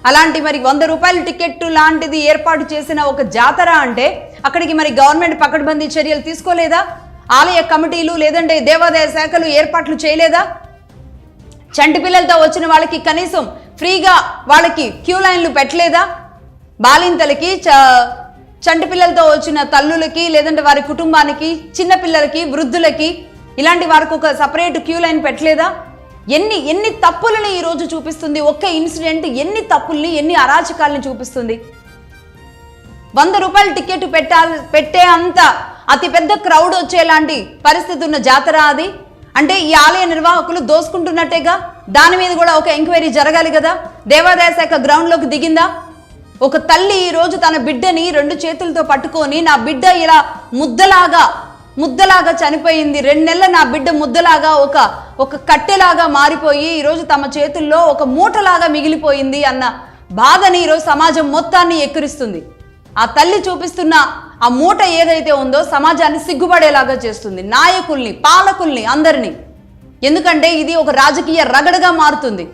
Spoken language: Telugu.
అలాంటి మరి 100 రూపాయల టికెట్ లాంటిది ఏర్పాటు చేసిన ఒక జాతర అంటే అక్కడికి మరి గవర్నమెంట్ పకడ్బందీ చర్యలు తీసుకోలేదా? ఆలయ కమిటీలు లేదంటే దేవాదాయ శాఖలు ఏర్పాట్లు చేయలేదా? చంటి పిల్లలతో వచ్చిన వాళ్ళకి కనీసం ఫ్రీగా వాళ్ళకి క్యూ లైన్లు పెట్టలేదా? బాలింతలకి చంటి పిల్లలతో వచ్చిన తల్లులకి లేదంటే వారి కుటుంబానికి, చిన్న పిల్లలకి, వృద్ధులకి ఇలాంటి వారికి ఒక సపరేట్ క్యూ లైన్ పెట్టలేదా? ఎన్ని తప్పులని ఈరోజు చూపిస్తుంది ఒక్క ఇన్సిడెంట్, ఎన్ని తప్పుల్ని, ఎన్ని అరాచకాలని చూపిస్తుంది. 100 రూపాయల టికెట్ పెట్టే అంత అతిపెద్ద క్రౌడ్ వచ్చేలాంటి పరిస్థితి ఉన్న జాతర అది. అంటే ఈ ఆలయ నిర్వాహకులు దోసుకుంటున్నట్టేగా. దాని మీద కూడా ఒక ఎంక్వైరీ జరగాలి కదా. దేవాదాయ శాఖ గ్రౌండ్లోకి దిగిందా? ఒక తల్లి ఈరోజు తన బిడ్డని 2 చేతులతో పట్టుకొని, నా బిడ్డ ఇలా ముద్దలాగా చనిపోయింది, 2 నెలల నా బిడ్డ ముద్దలాగా ఒక కట్టెలాగా మారిపోయి ఈరోజు తమ చేతుల్లో ఒక మూటలాగా మిగిలిపోయింది అన్న బాధని ఈరోజు సమాజం మొత్తాన్ని ఎక్కిరిస్తుంది. ఆ తల్లి చూపిస్తున్న ఆ మూట ఏదైతే ఉందో సమాజాన్ని సిగ్గుపడేలాగా చేస్తుంది, నాయకుల్ని, పాలకుల్ని, అందరినీ. ఎందుకంటే ఇది ఒక రాజకీయ రగడగా మారుతుంది.